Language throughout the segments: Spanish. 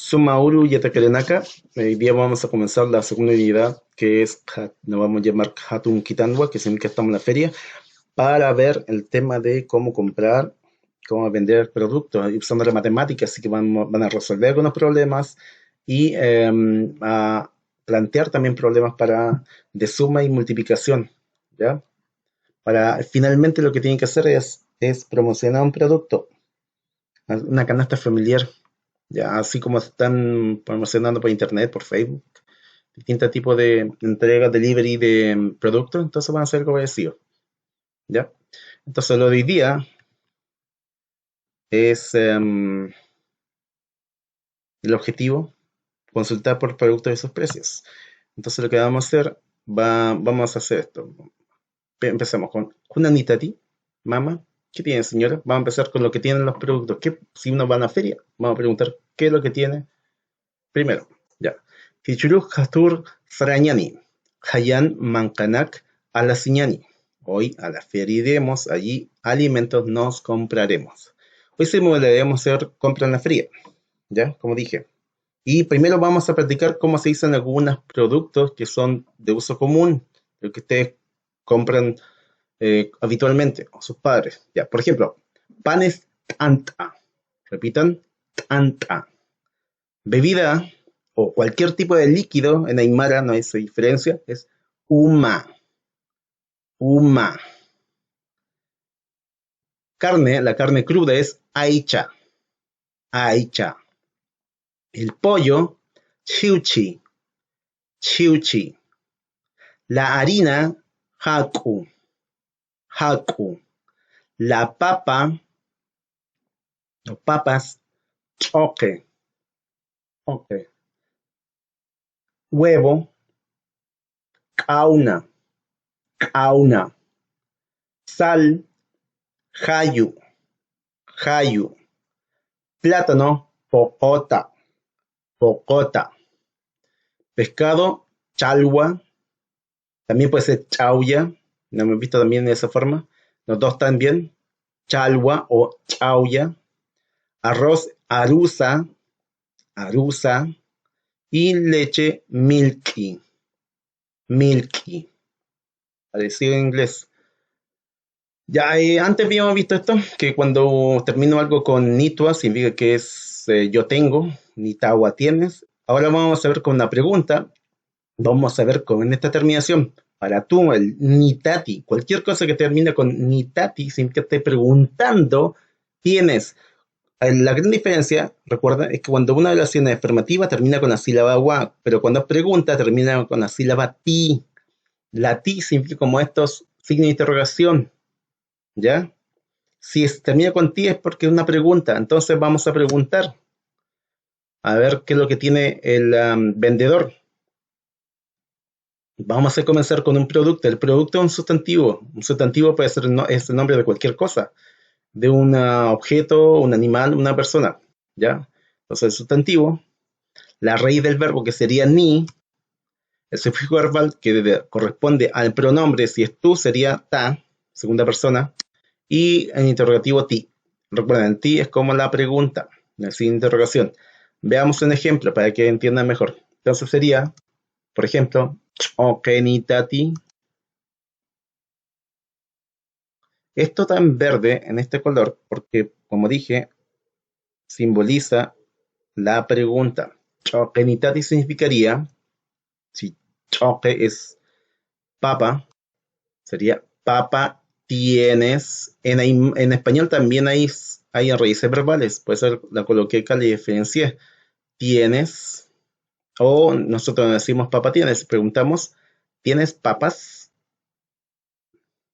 Sumauru Yetakerenaka. Hoy día vamos a comenzar la segunda unidad que es, nos vamos a llamar Hatun Kitanwa, que significa estamos en la feria, para ver el tema de cómo comprar, cómo vender productos, y usando la matemática, así que van a resolver algunos problemas y a plantear también problemas de suma y multiplicación, ¿ya? Para finalmente lo que tienen que hacer es promocionar un producto, una canasta familiar, ya así como están promocionando por internet, por Facebook, distintos tipos de entrega, delivery de productos, entonces van a ser algo parecido, ¿ya? Entonces lo de hoy día es el objetivo, consultar por productos y sus precios. Entonces lo que vamos a hacer, vamos a hacer esto. Empecemos con una Nitati, mamá, ¿qué tiene señora? Vamos a empezar con lo que tienen los productos. Si uno va a una feria, vamos a preguntar qué es lo que tiene primero. Ya. Hichuruk Hatur Farañani, Hayan Mankanak Alasiñani. Hoy a la feria iremos, allí alimentos nos compraremos. Hoy debemos hacer compra en la feria, ya, como dije. Y primero vamos a practicar cómo se dicen algunos productos que son de uso común, lo que ustedes compran habitualmente, o sus padres. Ya, por ejemplo, panes tanta. Repitan, tanta. Bebida o cualquier tipo de líquido en Aymara, no hay esa diferencia, es uma. Uma. Carne, la carne cruda es aicha. Aicha. El pollo, chiuchi. Chiuchi. La harina, haku. Haku. La papa, o papas, choque. Ok. Huevo, kauna. Kauna. Sal, hayu. Hayu. Plátano, pocota. Pocota. Pescado, chalwa. También puede ser chauya. ¿No me he visto también de esa forma? Los dos también. Chalwa o chauya. Arroz, arusa. Arusa. Y leche, milky. Milky. Parecido en inglés. Ya antes habíamos visto esto, que cuando termino algo con nitua significa que es yo tengo, nitawa tienes. Ahora vamos a ver con una pregunta. Vamos a ver con esta terminación. Para tú, el nitati, cualquier cosa que termine con nitati, sin que esté preguntando, tienes. La gran diferencia, recuerda, es que cuando una oración es afirmativa termina con la sílaba wa, pero cuando pregunta termina con la sílaba ti. La ti significa como estos signos de interrogación, ¿ya? Si termina con ti es porque es una pregunta, entonces vamos a preguntar a ver qué es lo que tiene el vendedor. Vamos a comenzar con un producto. El producto es un sustantivo. Un sustantivo puede ser es el nombre de cualquier cosa, de un objeto, un animal, una persona, ¿ya? Entonces el sustantivo, la raíz del verbo que sería ni, el sufijo verbal que corresponde al pronombre, si es tú sería ta, segunda persona, y el interrogativo ti. Recuerden, ti es como la pregunta, el signo de interrogación. Veamos un ejemplo para que entiendan mejor. Entonces sería, por ejemplo, chokenitati. Esto está en verde, en este color, porque, como dije, simboliza la pregunta. Chokenitati significaría, si choque es papa, sería papa tienes. En español también hay raíces verbales, puede ser la coloqué que le diferencié. Tienes, o nosotros decimos papa tienes, preguntamos, ¿tienes papas?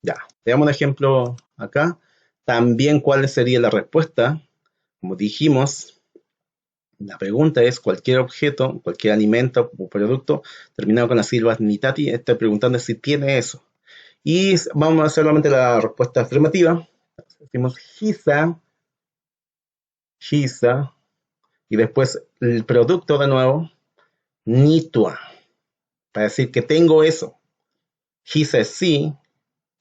Ya, veamos un ejemplo acá. También, ¿cuál sería la respuesta? Como dijimos, la pregunta es cualquier objeto, cualquier alimento o producto terminado con las sílabas nitati. Estoy preguntando si tiene eso. Y vamos a hacer solamente la respuesta afirmativa. Decimos hisa, hisa, y después el producto de nuevo, nitua, para decir que tengo eso. Hisa es sí,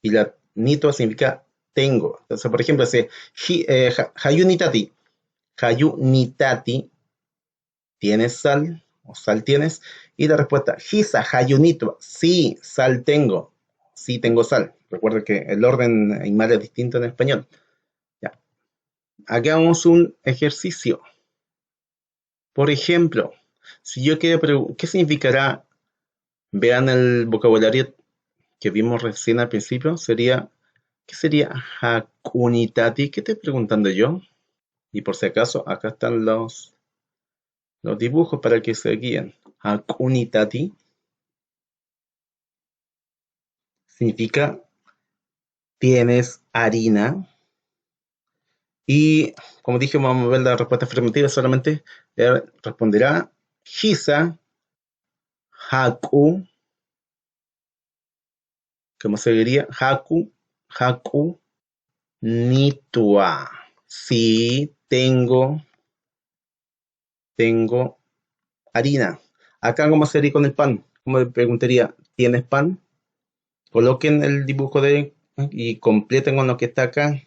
y la nitua significa tengo. Entonces, por ejemplo, dice hayunitati. Hayunitati ¿tienes sal? ¿O sal tienes? Y la respuesta, Hisa, hayunitwa, sí, sal tengo. Sí tengo sal. Recuerda que el orden aymara es distinto en español. Ya. Hagamos un ejercicio. Por ejemplo, si yo quiero preguntar, ¿qué significará? Vean el vocabulario que vimos recién al principio. ¿Qué sería Hakunitati? ¿Qué estoy preguntando yo? Y por si acaso, acá están los dibujos para que se guíen. Hakunitati significa tienes harina. Y como dije, vamos a ver la respuesta afirmativa solamente. Responderá Hisa, Haku, como se diría, Haku, Nitua. Sí, tengo harina. Acá, ¿cómo sería con el pan? ¿Cómo le preguntaría? ¿Tienes pan? Coloquen el dibujo y completen con lo que está acá.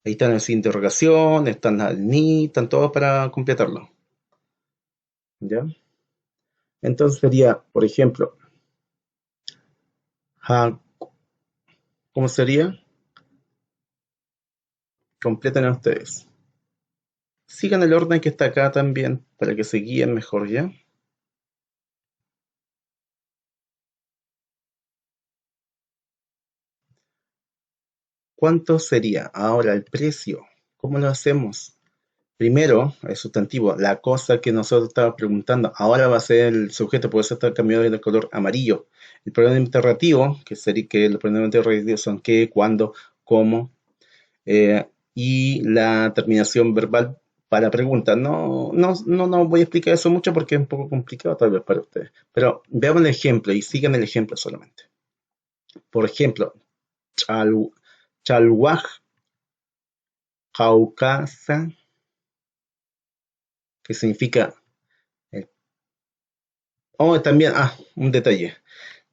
Ahí están las interrogación, están las ni, están todos para completarlo. ¿Ya? Entonces sería, por ejemplo, ha, ¿cómo sería? Completen ustedes. Sigan el orden que está acá también, para que se guíen mejor, ¿ya? ¿Cuánto sería ahora el precio? ¿Cómo lo hacemos? Primero, el sustantivo, la cosa que nosotros estábamos preguntando, ahora va a ser el sujeto, por eso está cambiado de color amarillo. El pronombre interrogativo, que sería que los pronombres interrogativos son qué, cuándo, cómo, y la terminación verbal para preguntas. No voy a explicar eso mucho porque es un poco complicado tal vez para ustedes. Pero veamos el ejemplo y sigan el ejemplo solamente. Por ejemplo, Chalwaj, Caucasa, que significa... también, un detalle.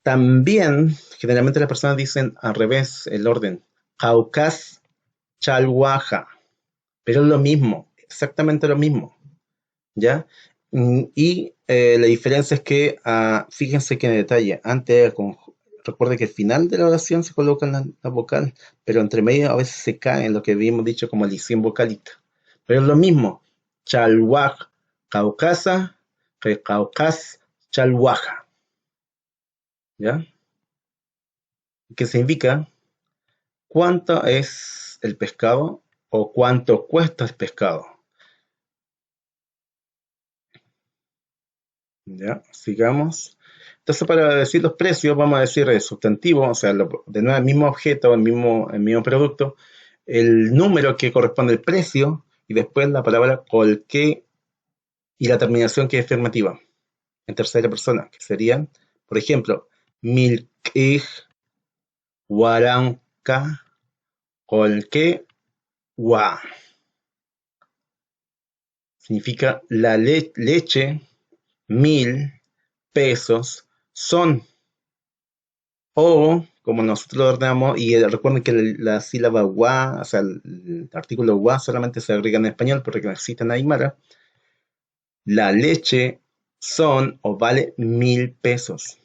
También, generalmente las personas dicen al revés el orden. Caucas, Chalwaja. Pero es lo mismo, exactamente lo mismo. ¿Ya? Y la diferencia es que, fíjense que en detalle, antes, recuerde que al final de la oración se coloca la vocal, pero entre medio a veces se cae en lo que habíamos dicho como lisión vocálica. Pero es lo mismo, chalwaj, caucasa, que caucas, chalwaja. ¿Ya? Que significa cuánto es el pescado o cuánto cuesta el pescado. Ya, sigamos. Entonces, para decir los precios, vamos a decir el sustantivo, o sea, de nuevo el mismo objeto, el mismo producto, el número que corresponde al precio y después la palabra colque y la terminación que es afirmativa en tercera persona, que serían, por ejemplo, milkig, waranka, colque, wa. Significa la leche, 1.000 pesos son. O, como nosotros lo ordenamos, y recuerden que la sílaba wa, o sea, el artículo wa solamente se agrega en español porque no existe en aymara. La leche son o vale 1.000 pesos.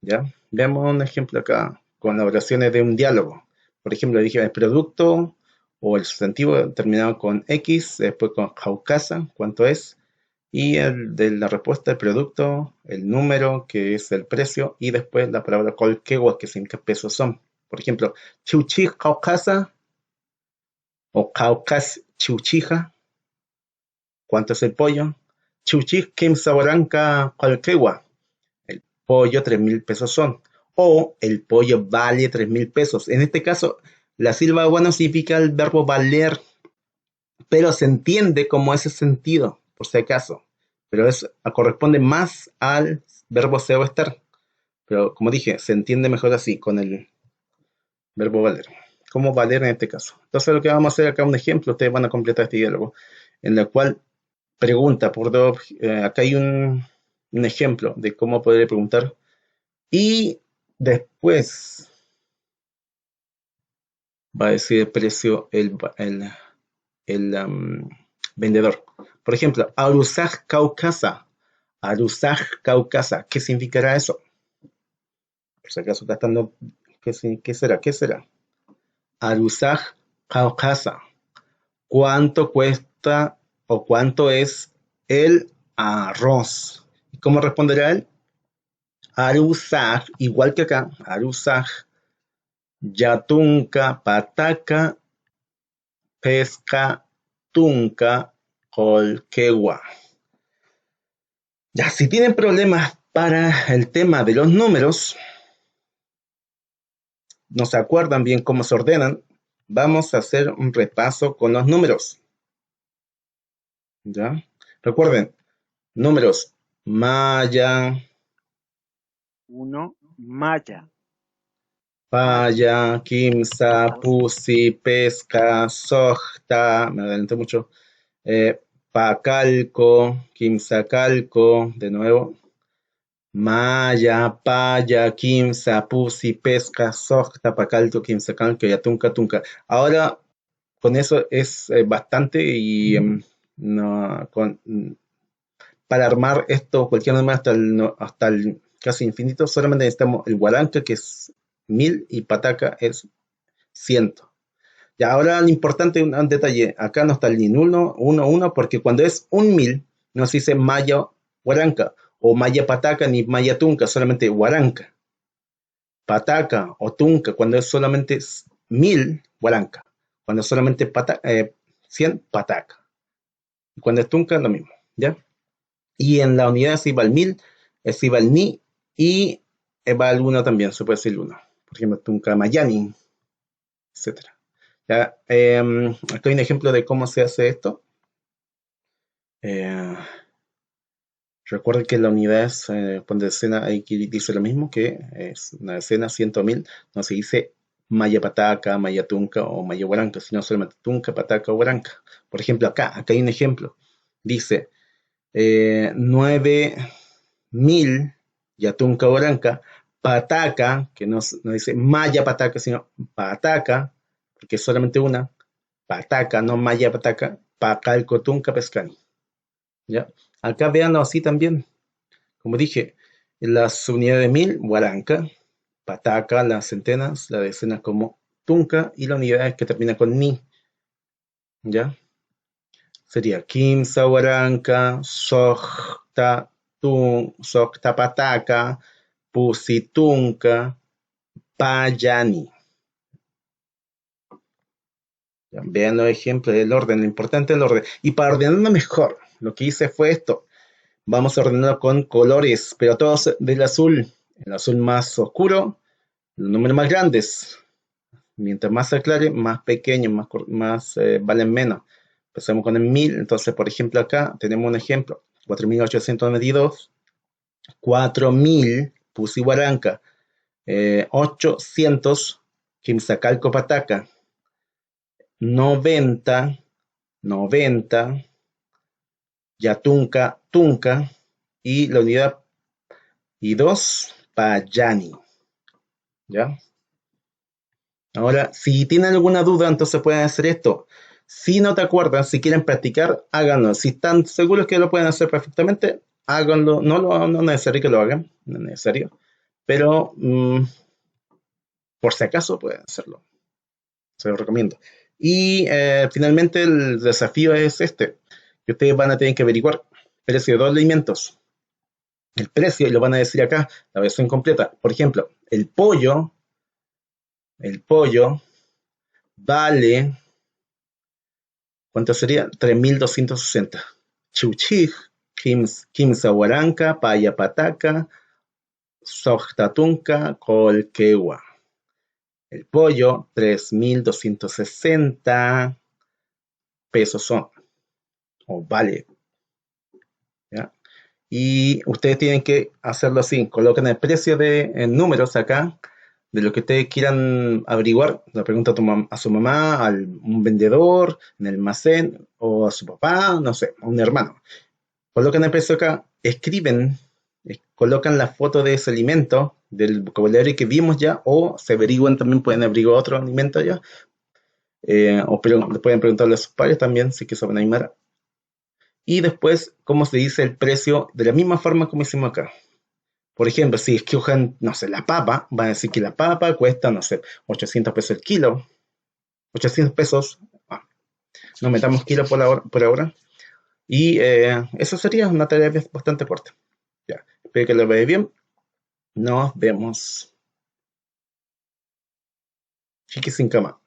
¿Ya? Veamos un ejemplo acá con las oraciones de un diálogo. Por ejemplo, dije el producto o el sustantivo terminado con X, después con caucasa, ¿cuánto es? Y el de la respuesta del producto, el número, que es el precio, y después la palabra colquegua, que significa pesos son. Por ejemplo, chuchi caucasa o caucas chuchija, ¿cuánto es el pollo? Chuchi saboranca colquegua, el pollo 3.000 pesos son. O el pollo vale 3.000 pesos. En este caso, la sílaba bueno significa el verbo valer, pero se entiende como ese sentido, por si acaso. Pero corresponde más al verbo ser o estar. Pero como dije, se entiende mejor así, con el verbo valer. ¿Cómo valer en este caso? Entonces lo que vamos a hacer acá un ejemplo, ustedes van a completar este diálogo, en el cual pregunta por acá hay un ejemplo de cómo poder preguntar. Y después va a decir el precio, el vendedor. Por ejemplo, Arusaj Caucasa. Arusaj Caucasa. ¿Qué significará eso? Por si acaso está estando, ¿qué será? ¿Qué será? Arusaj Caucasa. ¿Cuánto cuesta o cuánto es el arroz? ¿Y cómo responderá él? Arusaj, igual que acá, Arusaj, Yatunka, Pataca, Pesca, Tunca, Colquegua. Ya, si tienen problemas para el tema de los números, no se acuerdan bien cómo se ordenan, vamos a hacer un repaso con los números. ¿Ya? Recuerden, números maya, 1, maya, paya, quimsa, pusi, pesca, sojta, me adelanté mucho, pacalco, quimsacalco, de nuevo, maya, paya, quimsa, pusi, pesca, sojta, pacalco, quimsacalco, yatunca, tunca. Ahora, con eso es bastante y no, para armar esto, cualquier número hasta el casi infinito, solamente necesitamos el guaranca, que es 1000, y pataca es 100. Y ahora lo importante, un detalle, acá no está el ni 1, 1, 1, porque cuando es un 1000, no se dice maya guaranca, o maya pataca, ni maya tunca, solamente guaranca. Pataca o tunca, cuando es solamente 1000, guaranca. Cuando es solamente 100, pataca. Y cuando es tunca, lo mismo, ¿ya? Y en la unidad se iba al 1000, se iba al ni, y va al 1 también, se puede decir 1. Por ejemplo, tunca mayani, etcétera. Ya, acá hay un ejemplo de cómo se hace esto. Eh, Recuerden que la unidad es, con decena, aquí dice lo mismo, que es una decena, 100.000, no se dice maya pataca, maya tunca o maya huaranca, sino solamente tunca, pataca o huaranca. Por ejemplo, acá hay un ejemplo. Dice 9.000 yatunca huaranca, pataca, que no dice maya pataca, sino pataca, porque es solamente una, pataca, no maya pataca, pacalco tunca pescani. ¿Ya? Acá véanlo así también. Como dije, las unidades de 1000, guaranca, pataca, las centenas, la decena como tunca, y la unidad que termina con ni. ¿Ya? Sería quimsa, guaranca, sojta, sojta, pataca, pusitunca, payani. ¿Ya? Vean los ejemplos del orden, lo importante es el orden. Y para ordenarlo mejor, lo que hice fue esto. Vamos a ordenarlo con colores, pero todos del azul. El azul más oscuro, los números más grandes. Mientras más se aclare, más pequeños, más valen menos. Empezamos con el 1000. Entonces, por ejemplo, acá tenemos un ejemplo. 4822, 4000, Pusihuaranca, 800, Quimsacalco Pataca, 90, 90, Yatunca, Tunca, y la unidad y 2, Payani. ¿Ya? Ahora, si tienen alguna duda, entonces pueden hacer esto. Si no te acuerdas, si quieren practicar, háganlo. Si están seguros que lo pueden hacer perfectamente, háganlo. No es necesario que lo hagan, no es necesario. Pero por si acaso pueden hacerlo. Se lo recomiendo. Y finalmente el desafío es este, que ustedes van a tener que averiguar el precio de dos alimentos. El precio, y lo van a decir acá, la versión completa. Por ejemplo, el pollo vale, ¿cuánto sería? 3.260. Chuchij, Kimsahuaranca, Payapataca, Sojtatunca, Colquegua. El pollo, 3.260 pesos son, o vale. ¿Ya? Y ustedes tienen que hacerlo así, colocan el precio en números acá, de lo que ustedes quieran averiguar, le pregunta a su mamá, a un vendedor, en el almacén, o a su papá, no sé, a un hermano. Colocan el precio acá, escriben, colocan la foto de ese alimento, del vocabulario que vimos ya, o se averiguan también, pueden averiguar otro alimento ya, o pueden preguntarle a sus padres también, si que saben animar. y después cómo se dice el precio de la misma forma como hicimos acá. Por ejemplo, si escogen, no sé, la papa, van a decir que la papa cuesta, no sé, 800 pesos el kilo. 800 pesos. No metamos kilo por ahora. Y eso sería una tarea bastante corta. Ya, espero que lo veáis bien. Nos vemos. Chiqui sin cama.